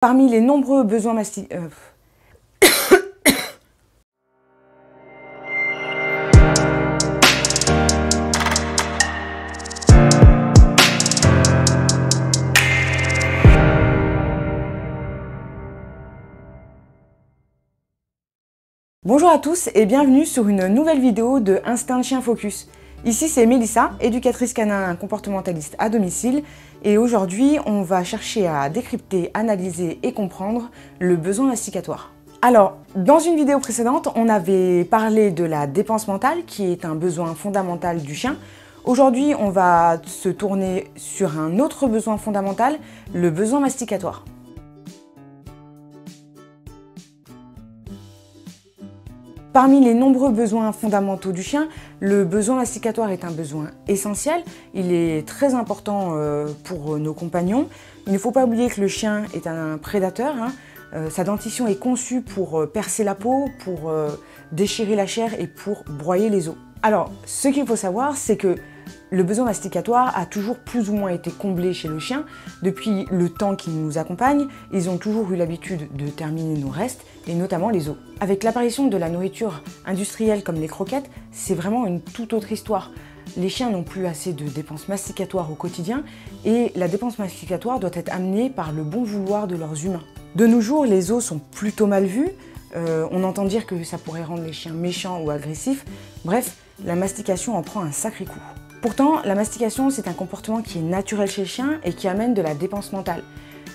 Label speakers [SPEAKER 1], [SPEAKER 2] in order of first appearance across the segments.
[SPEAKER 1] Parmi les nombreux besoins Bonjour à tous et bienvenue sur une nouvelle vidéo de Instinct Chien Focus. Ici c'est Mélissa, éducatrice canin comportementaliste à domicile, et aujourd'hui on va chercher à décrypter, analyser et comprendre le besoin masticatoire. Alors, dans une vidéo précédente, on avait parlé de la dépense mentale qui est un besoin fondamental du chien. Aujourd'hui, on va se tourner sur un autre besoin fondamental, le besoin masticatoire. Parmi les nombreux besoins fondamentaux du chien, le besoin masticatoire est un besoin essentiel. Il est très important pour nos compagnons. Il ne faut pas oublier que le chien est un prédateur. Sa dentition est conçue pour percer la peau, pour déchirer la chair et pour broyer les os. Alors, ce qu'il faut savoir, c'est que le besoin masticatoire a toujours plus ou moins été comblé chez le chien. Depuis le temps qu'ils nous accompagnent, ils ont toujours eu l'habitude de terminer nos restes, et notamment les os. Avec l'apparition de la nourriture industrielle comme les croquettes, c'est vraiment une toute autre histoire. Les chiens n'ont plus assez de dépenses masticatoires au quotidien, et la dépense masticatoire doit être amenée par le bon vouloir de leurs humains. De nos jours, les os sont plutôt mal vus. On entend dire que ça pourrait rendre les chiens méchants ou agressifs. Bref, la mastication en prend un sacré coup. Pourtant, la mastication, c'est un comportement qui est naturel chez le chien et qui amène de la dépense mentale.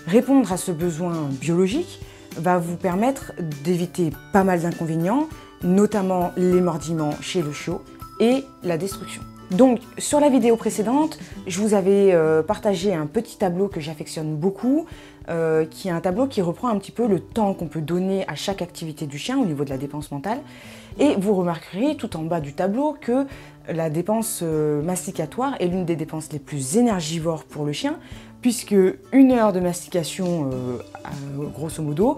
[SPEAKER 1] Répondre à ce besoin biologique va vous permettre d'éviter pas mal d'inconvénients, notamment les mordiments chez le chiot et la destruction. Donc, sur la vidéo précédente, je vous avais partagé un petit tableau que j'affectionne beaucoup, qui est un tableau qui reprend un petit peu le temps qu'on peut donner à chaque activité du chien au niveau de la dépense mentale. Et vous remarquerez tout en bas du tableau que la dépense masticatoire est l'une des dépenses les plus énergivores pour le chien, puisque 1 heure de mastication, grosso modo,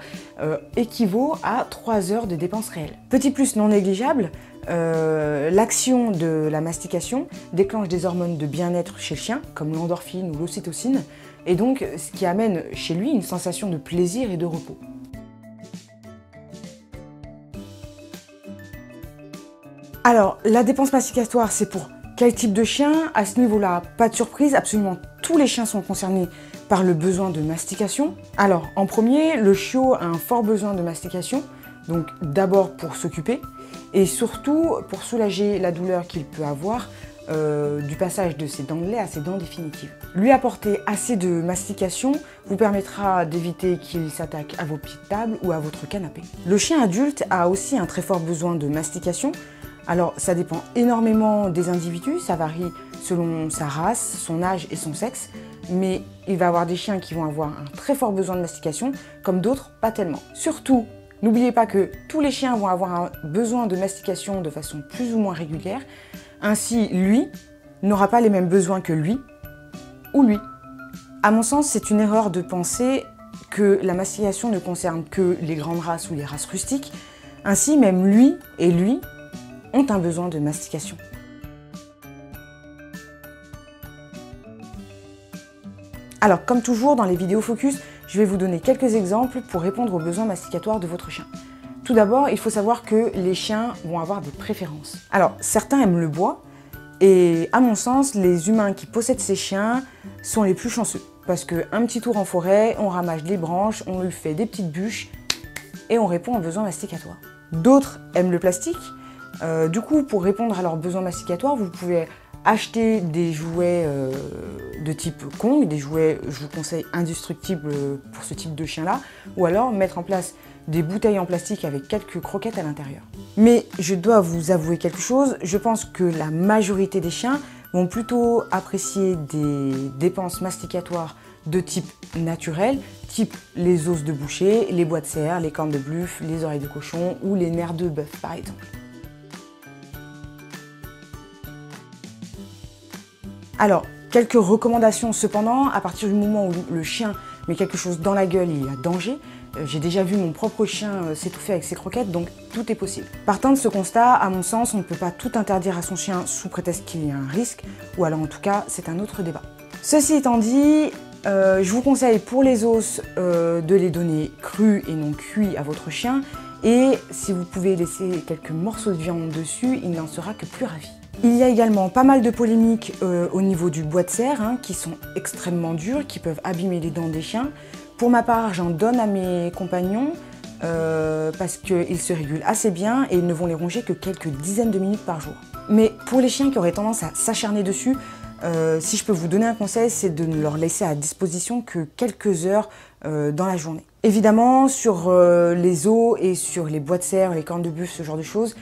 [SPEAKER 1] équivaut à 3 heures de dépenses réelles. Petit plus non négligeable, l'action de la mastication déclenche des hormones de bien-être chez le chien, comme l'endorphine ou l'ocytocine, et donc ce qui amène chez lui une sensation de plaisir et de repos. Alors, la dépense masticatoire, c'est pour quel type de chien? À ce niveau-là, pas de surprise, absolument tous les chiens sont concernés par le besoin de mastication. Alors, en premier, le chiot a un fort besoin de mastication, donc d'abord pour s'occuper, et surtout pour soulager la douleur qu'il peut avoir du passage de ses dents de lait à ses dents définitives. Lui apporter assez de mastication vous permettra d'éviter qu'il s'attaque à vos pieds de table ou à votre canapé. Le chien adulte a aussi un très fort besoin de mastication. Alors ça dépend énormément des individus, ça varie selon sa race, son âge et son sexe, mais il va y avoir des chiens qui vont avoir un très fort besoin de mastication, comme d'autres pas tellement. Surtout, n'oubliez pas que tous les chiens vont avoir un besoin de mastication de façon plus ou moins régulière, ainsi lui n'aura pas les mêmes besoins que lui ou lui. À mon sens, c'est une erreur de penser que la mastication ne concerne que les grandes races ou les races rustiques, ainsi même lui et lui ont un besoin de mastication. Alors, comme toujours dans les vidéos focus, je vais vous donner quelques exemples pour répondre aux besoins masticatoires de votre chien. Tout d'abord, il faut savoir que les chiens vont avoir des préférences. Alors, certains aiment le bois, et à mon sens, les humains qui possèdent ces chiens sont les plus chanceux. Parce qu'un petit tour en forêt, on ramasse les branches, on lui fait des petites bûches, et on répond aux besoins masticatoires. D'autres aiment le plastique. Du coup, pour répondre à leurs besoins masticatoires, vous pouvez acheter des jouets de type Kong, des jouets, je vous conseille, indestructibles pour ce type de chien-là, ou alors mettre en place des bouteilles en plastique avec quelques croquettes à l'intérieur. Mais je dois vous avouer quelque chose, je pense que la majorité des chiens vont plutôt apprécier des dépenses masticatoires de type naturel, type les os de boucher, les bois de cerf, les cornes de buffle, les oreilles de cochon ou les nerfs de bœuf par exemple. Alors, quelques recommandations cependant, à partir du moment où le chien met quelque chose dans la gueule, il y a danger. J'ai déjà vu mon propre chien s'étouffer avec ses croquettes, donc tout est possible. Partant de ce constat, à mon sens, on ne peut pas tout interdire à son chien sous prétexte qu'il y a un risque, ou alors en tout cas, c'est un autre débat. Ceci étant dit, Je vous conseille pour les os de les donner crus et non cuits à votre chien. Et si vous pouvez laisser quelques morceaux de viande dessus, il n'en sera que plus ravi. Il y a également pas mal de polémiques au niveau du bois de serre, qui sont extrêmement durs, qui peuvent abîmer les dents des chiens. Pour ma part, j'en donne à mes compagnons parce qu'ils se régulent assez bien et ils ne vont les ronger que quelques dizaines de minutes par jour. Mais pour les chiens qui auraient tendance à s'acharner dessus, si je peux vous donner un conseil, c'est de ne leur laisser à disposition que quelques heures dans la journée. Évidemment, sur les os et sur les bois de serre, les cornes de buff, ce genre de choses,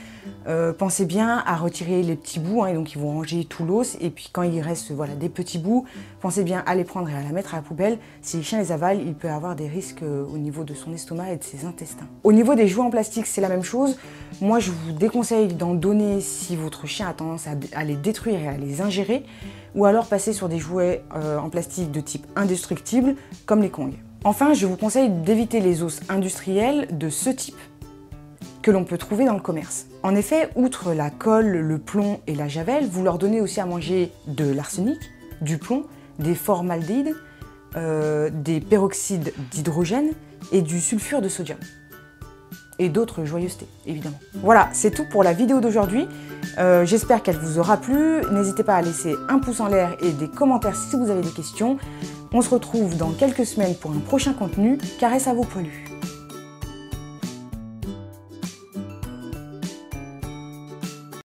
[SPEAKER 1] pensez bien à retirer les petits bouts, et donc ils vont ranger tout l'os. Et puis quand il reste des petits bouts, pensez bien à les prendre et à la mettre à la poubelle. Si les chiens les avalent, il peut avoir des risques au niveau de son estomac et de ses intestins. Au niveau des jouets en plastique, c'est la même chose. Moi, je vous déconseille d'en donner si votre chien a tendance à les détruire et à les ingérer, ou alors passer sur des jouets en plastique de type indestructible, comme les Kong. Enfin, je vous conseille d'éviter les os industriels de ce type que l'on peut trouver dans le commerce. En effet, outre la colle, le plomb et la javel, vous leur donnez aussi à manger de l'arsenic, du plomb, des formaldéhydes, des peroxydes d'hydrogène et du sulfure de sodium. Et d'autres joyeusetés, évidemment. Voilà, c'est tout pour la vidéo d'aujourd'hui. J'espère qu'elle vous aura plu. N'hésitez pas à laisser un pouce en l'air et des commentaires si vous avez des questions. On se retrouve dans quelques semaines pour un prochain contenu. Caresse à vos poilus.